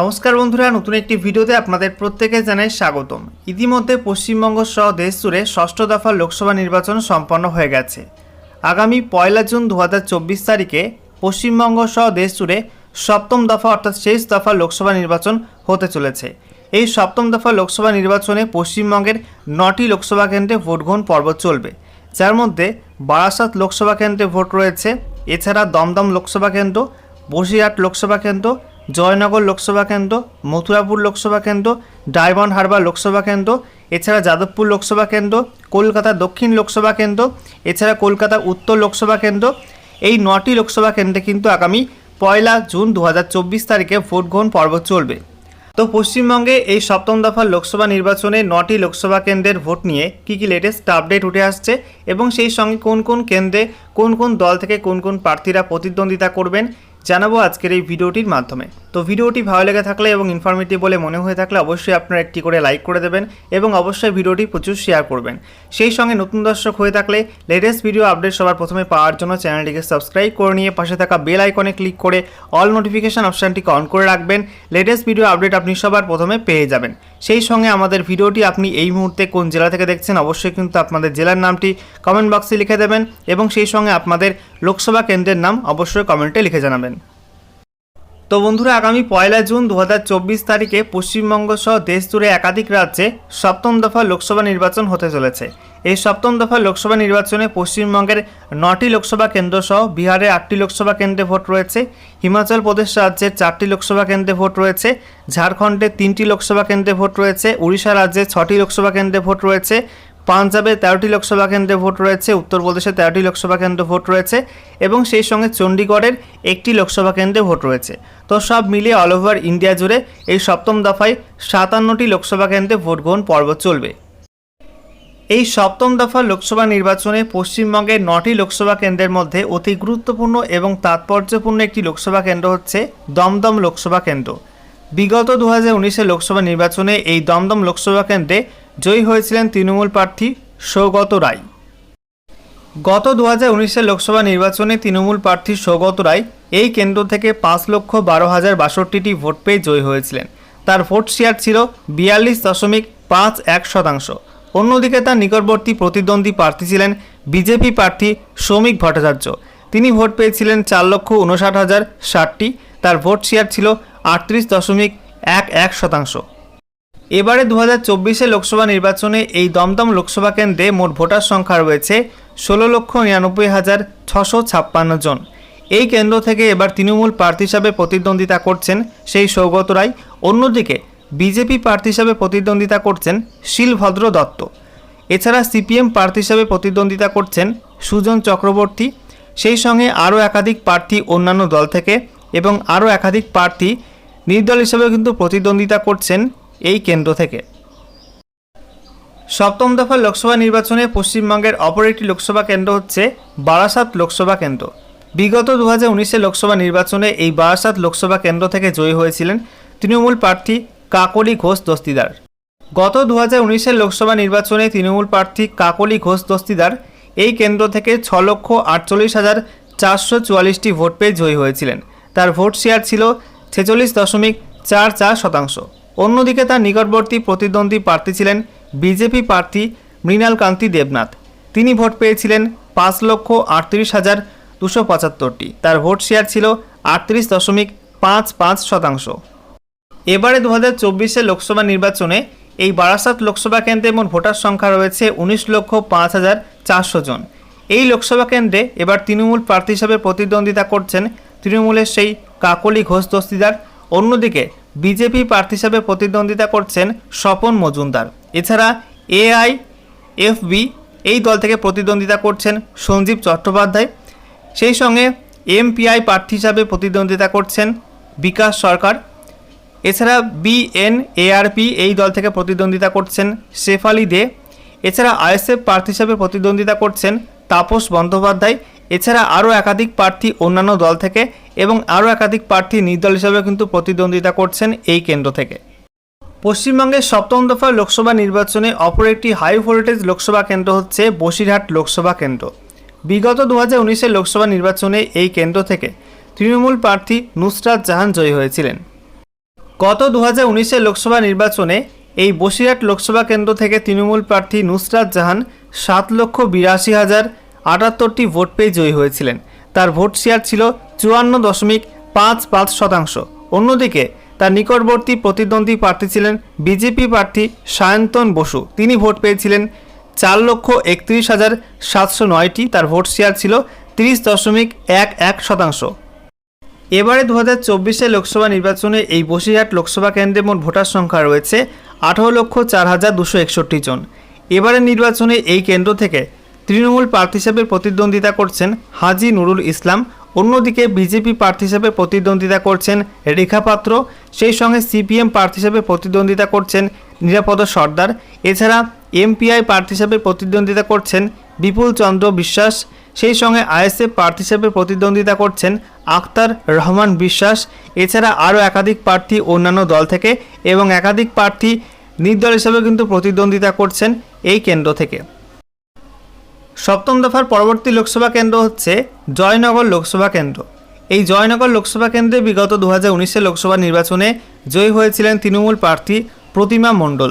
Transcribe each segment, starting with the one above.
নমস্কার বন্ধুরা, নতুন একটি ভিডিওতে আপনাদের প্রত্যেকে জানাই স্বাগতম। ইতিমধ্যে পশ্চিমবঙ্গ সহ দেশ জুড়ে ষষ্ঠ দফা লোকসভা নির্বাচন সম্পন্ন হয়ে গেছে। আগামী 1 জুন 2024 তারিখে পশ্চিমবঙ্গ সহ দেশ জুড়ে সপ্তম দফা অর্থাৎ শেষ দফা লোকসভা নির্বাচন হতে চলেছে। এই সপ্তম দফা লোকসভা নির্বাচনে পশ্চিমবঙ্গের 9টি লোকসভা কেন্দ্রে ভোট গ্রহণ পর্ব চলবে, যার মধ্যে বারাসাত লোকসভা কেন্দ্রে ভোট রয়েছে। এছাড়া দমদম লোকসভা কেন্দ্র, বসিরহাট লোকসভা কেন্দ্র, জয়নগর লোকসভা কেন্দ্র, মথুরাপুর লোকসভা কেন্দ্র, ডায়মন্ড হারবার লোকসভা কেন্দ্র, এছাড়া যাদবপুর লোকসভা কেন্দ্র, কলকাতা দক্ষিণ লোকসভা কেন্দ্র, এছাড়া কলকাতা উত্তর লোকসভা কেন্দ্র। এই 9টি লোকসভা কেন্দ্রে কিন্তু আগামী 1 জুন 2024 তারিখে ভোট গ্রহণ পর্ব চলবে। তো পশ্চিমবঙ্গে এই সপ্তম দফার লোকসভা নির্বাচনে 9টি লোকসভা কেন্দ্রের ভোট নিয়ে কী লেটেস্ট আপডেট উঠে আসছে এবং সেই সঙ্গে কোন কোন কেন্দ্রে কোন কোন দল থেকে কোন কোন প্রার্থীরা প্রতিদ্বন্দ্বিতা করবেন জানাবো আজকের এই ভিডিওটির মাধ্যমে। তো ভিডিওটি ভালো লেগে থাকলে এবং ইনফরমেটিভ বলে মনে হয়ে থাকলে অবশ্যই আপনারা একটি করে লাইক করে দেবেন এবং অবশ্যই ভিডিওটি প্রচুর শেয়ার করবেন। সেই সঙ্গে নতুন দর্শক হয়ে থাকলে লেটেস্ট ভিডিও আপডেট সবার প্রথমে পাওয়ার জন্য চ্যানেলটিকে সাবস্ক্রাইব করে নিয়ে পাশে থাকা বেল আইকনে ক্লিক করে অল নোটিফিকেশন অপশানটিকে অন করে রাখবেন। লেটেস্ট ভিডিও আপডেট আপনি সবার প্রথমে পেয়ে যাবেন। সেই সঙ্গে আমাদের ভিডিওটি আপনি এই মুহূর্তে কোন জেলা থেকে দেখছেন অবশ্যই কিন্তু আপনাদের জেলার নামটি কমেন্ট বক্সে লিখে দেবেন এবং সেই সঙ্গে আপনাদের লোকসভা কেন্দ্রের নাম অবশ্যই কমেন্টে লিখে জানাবেন। তো বন্ধুরা, আগামী 1 জুন 2024 তারিখে পশ্চিমবঙ্গ সহ দেশ জুড়ে একাধিক রাজ্যে সপ্তম দফা লোকসভা নির্বাচন হতে চলেছে। এই সপ্তম দফা লোকসভা নির্বাচনে পশ্চিমবঙ্গের 9টি লোকসভা কেন্দ্র সহ বিহারে 8টি লোকসভা কেন্দ্রে ভোট রয়েছে, হিমাচল প্রদেশ রাজ্যের 4টি লোকসভা কেন্দ্রে ভোট রয়েছে, ঝাড়খণ্ডে 3টি লোকসভা কেন্দ্রে ভোট রয়েছে, উড়িষ্যা রাজ্যে 6টি লোকসভা কেন্দ্রে ভোট রয়েছে, পাঞ্জাবে 13টি লোকসভা কেন্দ্রে ভোট রয়েছে, উত্তরপ্রদেশে 13টি লোকসভা কেন্দ্রে ভোট রয়েছে এবং সেই সঙ্গে চণ্ডীগড়ের 1টি লোকসভা কেন্দ্রে ভোট রয়েছে। তো সব মিলিয়ে অল ওভার ইন্ডিয়া জুড়ে এই সপ্তম দফায় 57টি লোকসভা কেন্দ্রে ভোট গ্রহণ পর্ব চলবে। এই সপ্তম দফা লোকসভা নির্বাচনে পশ্চিমবঙ্গের 9টি লোকসভা কেন্দ্রের মধ্যে অতি গুরুত্বপূর্ণ এবং তাৎপর্যপূর্ণ একটি লোকসভা কেন্দ্র হচ্ছে দমদম লোকসভা কেন্দ্র। বিগত 2019-এর লোকসভা নির্বাচনে এই দমদম লোকসভা কেন্দ্রে জয়ী হয়েছিলেন তৃণমূল প্রার্থী সৌগত রায়। গত 2019-এর লোকসভা নির্বাচনে তৃণমূল প্রার্থী সৌগত রায় এই কেন্দ্র থেকে 5,12,062টি ভোট পেয়ে জয়ী হয়েছিলেন। তার ভোট শেয়ার ছিল 42.51%। অন্যদিকে তার নিকটবর্তী প্রতিদ্বন্দ্বী প্রার্থী ছিলেন বিজেপি প্রার্থী শ্রমিক ভট্টাচার্য। তিনি ভোট পেয়েছিলেন 4,59,060টি। তার ভোট শেয়ার ছিল 38.11%। এবারে 2024-এর লোকসভা নির্বাচনে এই দমদম লোকসভা কেন্দ্রে মোট ভোটার সংখ্যা রয়েছে 16,99,656 জন। এই কেন্দ্র থেকে এবার তৃণমূল প্রার্থী হিসাবে প্রতিদ্বন্দ্বিতা করছেন সেই সৌগত রায়। অন্যদিকে বিজেপি প্রার্থী হিসাবে প্রতিদ্বন্দ্বিতা করছেন শিলভদ্র দত্ত। এছাড়া সিপিএম প্রার্থী হিসাবে প্রতিদ্বন্দ্বিতা করছেন সুজন চক্রবর্তী। সেই সঙ্গে আরও একাধিক প্রার্থী অন্যান্য দল থেকে এবং আরও একাধিক প্রার্থী নির্দল হিসাবেও কিন্তু প্রতিদ্বন্দ্বিতা করছেন এই কেন্দ্র থেকে। সপ্তম দফা লোকসভা নির্বাচনে পশ্চিমবঙ্গের অপর একটি লোকসভা কেন্দ্র হচ্ছে বারাসাত লোকসভা কেন্দ্র। বিগত 2019-এর লোকসভা নির্বাচনে এই বারাসাত লোকসভা কেন্দ্র থেকে জয়ী হয়েছিলেন তৃণমূল প্রার্থী কাকলি ঘোষ দস্তিদার। গত 2019-এর লোকসভা নির্বাচনে তৃণমূল প্রার্থী কাকলি ঘোষ দস্তিদার এই কেন্দ্র থেকে 6,48,444টি ভোট পেয়ে জয়ী হয়েছিলেন। তার ভোট শেয়ার ছিল 46.44%। অন্যদিকে তার নিকটবর্তী প্রতিদ্বন্দ্বী প্রার্থী ছিলেন বিজেপি প্রার্থী মৃণালকান্তি দেবনাথ। তিনি ভোট পেয়েছিলেন 5,38,275টি। তার ভোট শেয়ার ছিল 38.55%। এবারে 2024-এর লোকসভা নির্বাচনে এই বারাসাত লোকসভা কেন্দ্রে মোট ভোটার সংখ্যা রয়েছে 19,05,400 জন। এই লোকসভা কেন্দ্রে এবার তৃণমূল প্রার্থী হিসাবে প্রতিদ্বন্দ্বিতা করছেন তৃণমূলের সেই কাকলি ঘোষ দস্তিদার। অন্যদিকে বিজেপি প্রার্থী হিসাবে প্রতিদ্বন্দ্বিতা করছেন স্বপন মজুমদার। এছাড়া এআইএফবি এই দল থেকে প্রতিদ্বন্দ্বিতা করছেন সঞ্জীব চট্টোপাধ্যায়। সেই সঙ্গে এমপিআই প্রার্থী হিসাবে প্রতিদ্বন্দ্বিতা করছেন বিকাশ সরকার। এছাড়া বিএনএআরপি এই দল থেকে প্রতিদ্বন্দ্বিতা করছেন শেফালি দে। এছাড়া আইএসএফ প্রার্থী হিসাবে প্রতিদ্বন্দ্বিতা করছেন তাপস বন্দ্যোপাধ্যায়। এছাড়া আরও একাধিক প্রার্থী অন্যান্য দল থেকে এবং আরও একাধিক প্রার্থী নির্দল হিসাবে কিন্তু প্রতিদ্বন্দ্বিতা করছেন এই কেন্দ্র থেকে। পশ্চিমবঙ্গের সপ্তম দফা লোকসভা নির্বাচনে অপর একটি হাই ভোল্টেজ লোকসভা কেন্দ্র হচ্ছে বসিরহাট লোকসভা কেন্দ্র। বিগত 2019-এর লোকসভা নির্বাচনে এই কেন্দ্র থেকে তৃণমূল প্রার্থী নুসরাত জাহান জয়ী হয়েছিলেন। গত 2019-এর লোকসভা নির্বাচনে এই বসিরহাট লোকসভা কেন্দ্র থেকে তৃণমূল প্রার্থী নুসরাত জাহান 7,82,078টি ভোট পেয়ে জয়ী হয়েছিলেন। তার ভোট শেয়ার ছিল 54.55%। অন্যদিকে তার নিকটবর্তী প্রতিদ্বন্দ্বী প্রার্থী ছিলেন বিজেপি প্রার্থী সায়ন্তন বসু। তিনি ভোট পেয়েছিলেন 4,31,709টি। তার ভোট শেয়ার ছিল 30.11%। এবারে 2024-এর লোকসভা নির্বাচনে এই বসিরহাট লোকসভা কেন্দ্রে মোট ভোটার সংখ্যা রয়েছে 18,04,261 জন। এবারের নির্বাচনে এই কেন্দ্র থেকে তৃণমূল প্রার্থী হিসেবে প্রতিদ্বন্দ্বিতা করছেন হাজী নুরুল ইসলাম। অন্যদিকে বিজেপি প্রার্থী হিসেবে প্রতিদ্বন্দ্বিতা করছেন রেখা পাত্র। সেই সঙ্গে সিপিএম প্রার্থী হিসেবে প্রতিদ্বন্দ্বিতা করছেন নিরাপদ সর্দার। এছাড়া এমপিআই প্রার্থী হিসেবে প্রতিদ্বন্দ্বিতা করছেন বিপুল চন্দ্র বিশ্বাস। সেই সঙ্গে আইএসএফ প্রার্থী হিসেবে প্রতিদ্বন্দ্বিতা করছেন আখতার রহমান বিশ্বাস। এছাড়া আরও একাধিক প্রার্থী অন্যান্য দল থেকে এবং একাধিক প্রার্থী নির্দল হিসেবে কিন্তু প্রতিদ্বন্দ্বিতা করছেন এই কেন্দ্র থেকে। সপ্তম দফার পরবর্তী লোকসভা কেন্দ্র হচ্ছে জয়নগর লোকসভা কেন্দ্র। এই জয়নগর লোকসভা কেন্দ্রে বিগত 2019-এর লোকসভা নির্বাচনে জয়ী হয়েছিলেন তৃণমূল প্রার্থী প্রতিমা মণ্ডল।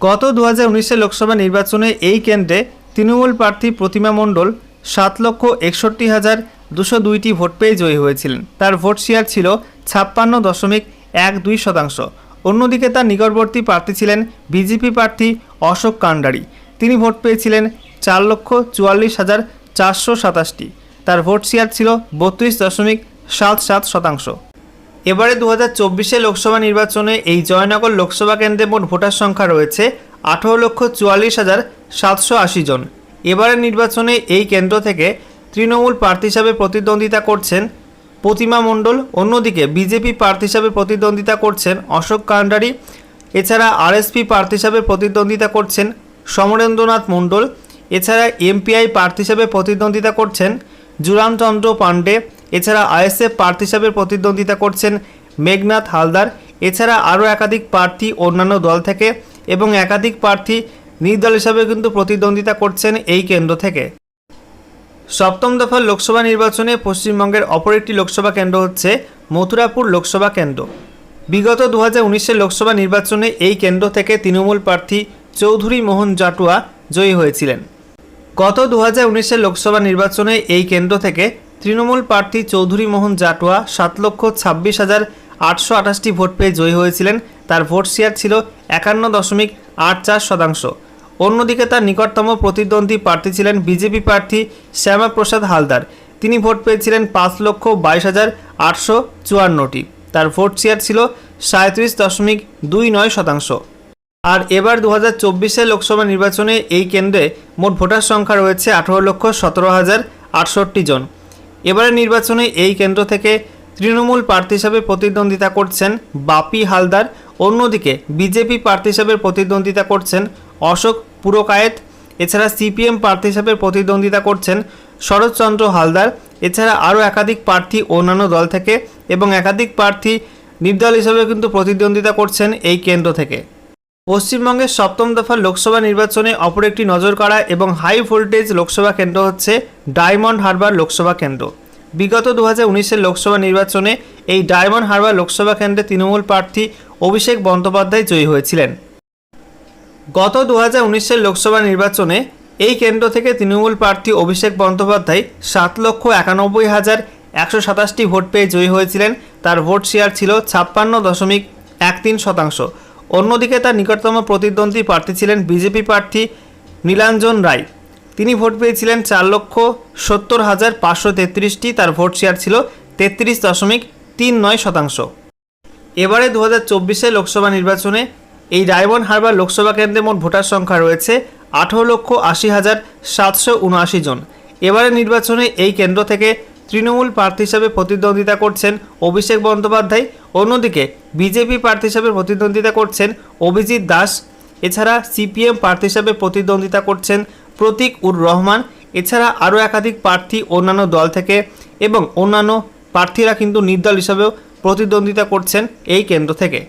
গত 2019-এর লোকসভা নির্বাচনে এই কেন্দ্রে তৃণমূল প্রার্থী প্রতিমা মণ্ডল 7,61,202টি ভোট পেয়ে জয়ী হয়েছিলেন। তার ভোট শেয়ার ছিল 56.12%। অন্যদিকে তার নিকটবর্তী প্রার্থী ছিলেন বিজেপি প্রার্থী অশোক কান্ডারি। তিনি ভোট পেয়েছিলেন 4,44,427টি। তার ভোট শেয়ার ছিল 32.77%। এবারে 2024-এর লোকসভা নির্বাচনে এই জয়নগর লোকসভা কেন্দ্রে মোট ভোটার সংখ্যা রয়েছে 18,44,780 জন। এবারের নির্বাচনে এই কেন্দ্র থেকে তৃণমূল প্রার্থী হিসাবে প্রতিদ্বন্দ্বিতা করছেন প্রতিমা মণ্ডল। অন্যদিকে বিজেপি প্রার্থী হিসাবে প্রতিদ্বন্দ্বিতা করছেন অশোক কান্ডারি। এছাড়া আরএসপি প্রার্থী হিসাবে প্রতিদ্বন্দ্বিতা করছেন সমরেন্দ্রনাথ মণ্ডল। এছাড়া এমপিআই প্রার্থী হিসাবে প্রতিদ্বন্দ্বিতা করছেন জুরামচন্দ্র পাণ্ডে। এছাড়া আইএসএফ প্রার্থী হিসাবে প্রতিদ্বন্দ্বিতা করছেন মেঘনাথ হালদার। এছাড়া আরও একাধিক প্রার্থী অন্যান্য দল থেকে এবং একাধিক প্রার্থী নির্দল হিসাবে কিন্তু প্রতিদ্বন্দ্বিতা করছেন এই কেন্দ্র থেকে। সপ্তম দফার লোকসভা নির্বাচনে পশ্চিমবঙ্গের অপর একটি লোকসভা কেন্দ্র হচ্ছে মথুরাপুর লোকসভা কেন্দ্র। বিগত 2019-এর লোকসভা নির্বাচনে এই কেন্দ্র থেকে তৃণমূল প্রার্থী চৌধুরী মোহন জাটুয়া জয়ী হয়েছিলেন। গত 2019-এর লোকসভা নির্বাচনে এই কেন্দ্র থেকে তৃণমূল প্রার্থী চৌধুরী মোহন জাটুয়া 7,26,828টি ভোট পেয়ে জয়ী হয়েছিলেন। তার ভোট শেয়ার ছিল 51.84%। অন্যদিকে তার নিকটতম প্রতিদ্বন্দ্বী প্রার্থী ছিলেন বিজেপি প্রার্থী শ্যামাপ্রসাদ হালদার। তিনি ভোট পেয়েছিলেন 5,22,854টি। তার ভোট শেয়ার ছিল 37.29%। আর এবার 2024-এর লোকসভা নির্বাচনে এই কেন্দ্রে মোট ভোটার সংখ্যা রয়েছে 18,17,068 জন। এবারের নির্বাচনে এই কেন্দ্র থেকে তৃণমূল প্রার্থী হিসাবে প্রতিদ্বন্দ্বিতা করছেন বাপি হালদার। অন্যদিকে বিজেপি প্রার্থী হিসাবে প্রতিদ্বন্দ্বিতা করছেন অশোক পুরকায়েত। এছাড়া সিপিএম প্রার্থী হিসাবে প্রতিদ্বন্দ্বিতা করছেন শরৎচন্দ্র হালদার। এছাড়া আরও একাধিক প্রার্থী অন্যান্য দল থেকে এবং একাধিক প্রার্থী নির্দল হিসাবে কিন্তু প্রতিদ্বন্দ্বিতা করছেন এই কেন্দ্র থেকে। পশ্চিমবঙ্গের সপ্তম দফার লোকসভা নির্বাচনে অপর একটি নজর কাড়া এবং হাই ভোল্টেজ লোকসভা কেন্দ্র হচ্ছে ডায়মন্ড হারবার লোকসভা কেন্দ্র। বিগত 2019-এর লোকসভা নির্বাচনে এই ডায়মন্ড হারবার লোকসভা কেন্দ্রে তৃণমূল প্রার্থী অভিষেক বন্দ্যোপাধ্যায় জয়ী হয়েছিলেন। গত 2019-এর লোকসভা নির্বাচনে এই কেন্দ্র থেকে তৃণমূল প্রার্থী অভিষেক বন্দ্যোপাধ্যায় 7,91,127টি ভোট পেয়ে জয়ী হয়েছিলেন। তার ভোট শেয়ার ছিল 56.13%। অন্যদিকে তার নিকটতম প্রতিদ্বন্দ্বী প্রার্থী ছিলেন বিজেপি প্রার্থী নীলাঞ্জন রায়। তিনি ভোট পেয়েছিলেন 4,70,533টি। তার ভোট শেয়ার ছিল 33.39%। এবারে 2024-এর লোকসভা নির্বাচনে এই ডায়মন্ড হারবার লোকসভা কেন্দ্রে মোট ভোটার সংখ্যা রয়েছে 18,80,779 জন। এবারে নির্বাচনে এই কেন্দ্র থেকে তৃণমূল প্রার্থী হিসাবে প্রতিদ্বন্দ্বিতা করছেন অভিষেক বন্দ্যোপাধ্যায়। অন্যদিকে বিজেপি প্রার্থী হিসাবে প্রতিদ্বন্দ্বিতা করছেন অভিজিৎ দাস। এছাড়া সিপিএম প্রার্থী হিসাবে প্রতিদ্বন্দ্বিতা করছেন প্রতীক উর রহমান। এছাড়া আরও একাধিক প্রার্থী অন্যান্য দল থেকে এবং অন্যান্য প্রার্থীরা কিন্তু নির্দল হিসাবেও প্রতিদ্বন্দ্বিতা করছেন এই কেন্দ্র থেকে।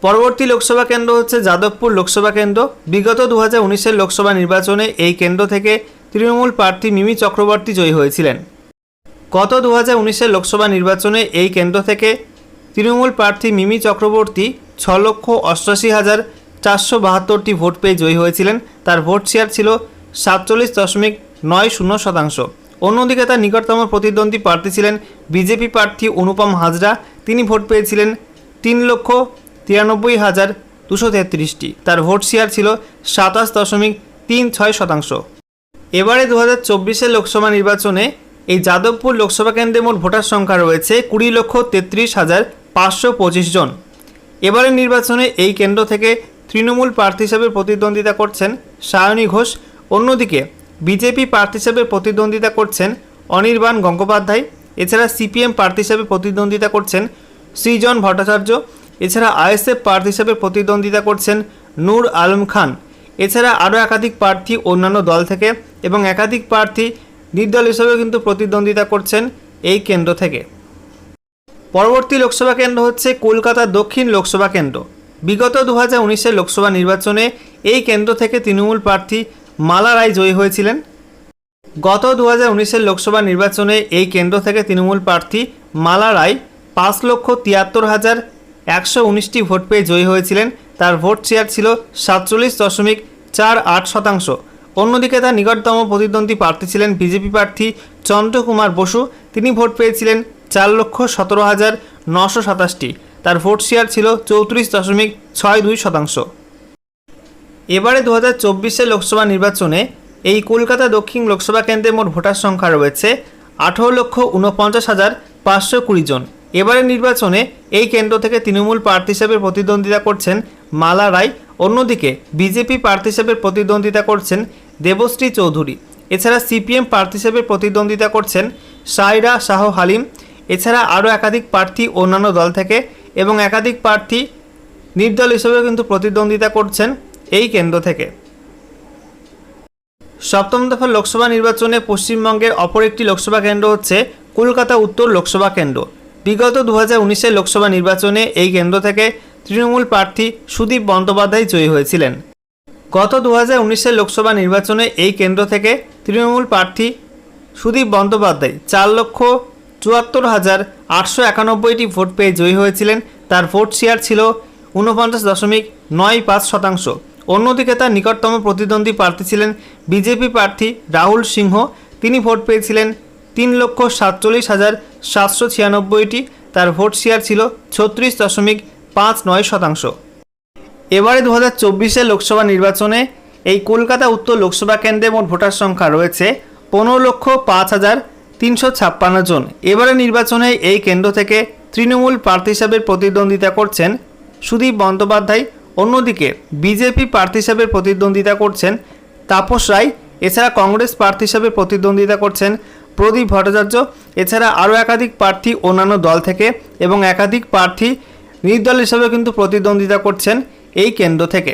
পরবর্তী লোকসভা কেন্দ্র হচ্ছে যাদবপুর লোকসভা কেন্দ্র। বিগত 2019-এর লোকসভা নির্বাচনে এই কেন্দ্র থেকে তৃণমূল প্রার্থী মিমি চক্রবর্তী জয়ী হয়েছিলেন। গত 2019-এর লোকসভা নির্বাচনে এই কেন্দ্র থেকে তৃণমূল প্রার্থী মিমি চক্রবর্তী 6,88,472টি ভোট পেয়ে জয়ী হয়েছিলেন। তার ভোট শেয়ার ছিল 47.90%। অন্যদিকে তার নিকটতম প্রতিদ্বন্দ্বী প্রার্থী ছিলেন বিজেপি প্রার্থী অনুপম হাজরা। তিনি ভোট পেয়েছিলেন 3,93,233টি। তার ভোট শেয়ার ছিল 27.36%। এবারে 2024 লোকসভা নির্বাচনে এই যাদবপুর লোকসভা কেন্দ্রে মোট ভোটার সংখ্যা রয়েছে 20,33,525 জন। এবারের নির্বাচনে এই কেন্দ্র থেকে তৃণমূল প্রার্থী হিসেবে প্রতিদ্বন্দ্বিতা করছেন সায়নী ঘোষ। অন্যদিকে বিজেপি প্রার্থী হিসেবে প্রতিদ্বন্দ্বিতা করছেন অনির্বাণ গঙ্গোপাধ্যায়। এছাড়া সিপিএম প্রার্থী হিসেবে প্রতিদ্বন্দ্বিতা করছেন সৃজন ভট্টাচার্য। এছাড়া আইএসএফ প্রার্থী হিসেবে প্রতিদ্বন্দ্বিতা করছেন নূর আলম খান। এছাড়া আরও একাধিক প্রার্থী অন্যান্য দল থেকে এবং একাধিক প্রার্থী নির্দল হিসেবেও কিন্তু প্রতিদ্বন্দ্বিতা করছেন এই কেন্দ্র থেকে। পরবর্তী লোকসভা কেন্দ্র হচ্ছে কলকাতা দক্ষিণ লোকসভা কেন্দ্র। বিগত 2019 লোকসভা নির্বাচনে এই কেন্দ্র থেকে তৃণমূল প্রার্থী মালা রায় জয়ী হয়েছিলেন। গত 2019 লোকসভা নির্বাচনে এই কেন্দ্র থেকে তৃণমূল প্রার্থী মালা রায় 5,73,119টি ভোট পেয়ে জয়ী হয়েছিলেন। তার ভোট শেয়ার ছিল 47.48%। অন্যদিকে তার নিকটতম প্রতিদ্বন্দ্বী প্রার্থী ছিলেন বিজেপি প্রার্থী চন্দ্রকুমার বসু। তিনি ভোট পেয়েছিলেন 4,17,927টি। তার ভোট শেয়ার ছিল 34.62%। এবারে 2024 লোকসভা নির্বাচনে এই কলকাতা দক্ষিণ লোকসভা কেন্দ্রে মোট ভোটার সংখ্যা রয়েছে 18,49,520 জন। এবারের নির্বাচনে এই কেন্দ্র থেকে তৃণমূল প্রার্থী হিসেবে প্রতিদ্বন্দ্বিতা করছেন মালা রায়। অন্যদিকে বিজেপি প্রার্থী হিসেবে প্রতিদ্বন্দ্বিতা করছেন দেবশ্রী চৌধুরী। এছাড়া সিপিএম প্রার্থী হিসেবে প্রতিদ্বন্দ্বিতা করছেন সাইরা শাহ হালিম। এছাড়া আরও একাধিক প্রার্থী অন্যান্য দল থেকে এবং একাধিক প্রার্থী নির্দল হিসেবেও কিন্তু প্রতিদ্বন্দ্বিতা করছেন এই কেন্দ্র থেকে। সপ্তম দফা লোকসভা নির্বাচনে পশ্চিমবঙ্গের অপর একটি লোকসভা কেন্দ্র হচ্ছে কলকাতা উত্তর লোকসভা কেন্দ্র। বিগত 2019 লোকসভা নির্বাচনে এই কেন্দ্র থেকে তৃণমূল প্রার্থী সুদীপ বন্দ্যোপাধ্যায় জয়ী হয়েছিলেন। গত 2019 লোকসভা নির্বাচনে এই কেন্দ্র থেকে তৃণমূল প্রার্থী সুদীপ বন্দ্যোপাধ্যায় 4,74,891টি ভোট পেয়ে জয়ী হয়েছিলেন। তার ভোট শেয়ার ছিল 49.95%। অন্যদিকে তার নিকটতম প্রতিদ্বন্দ্বী প্রার্থী ছিলেন বিজেপি প্রার্থী রাহুল সিংহ। তিনি ভোট পেয়েছিলেন 3,47,796টি। তার ভোট শেয়ার ছিল 36.59%। এবারে 2024 লোকসভা নির্বাচনে এই কলকাতা উত্তর লোকসভা কেন্দ্রে মোট ভোটার সংখ্যা রয়েছে 15,05,356 জন। এবারে নির্বাচনে এই কেন্দ্র থেকে তৃণমূল প্রার্থী হিসাবে প্রতিদ্বন্দ্বিতা করছেন সুদীপ বন্দ্যোপাধ্যায়। অন্যদিকে বিজেপি প্রার্থী হিসাবে প্রতিদ্বন্দ্বিতা করছেন তাপস রায়। এছাড়া কংগ্রেস প্রার্থী হিসাবে প্রতিদ্বন্দ্বিতা করছেন প্রদীপ ভট্টাচার্য। এছাড়া আরও একাধিক প্রার্থী অন্যান্য দল থেকে এবং একাধিক প্রার্থী নির্দল হিসাবে কিন্তু প্রতিদ্বন্দ্বিতা করছেন এই কেন্দ্র থেকে।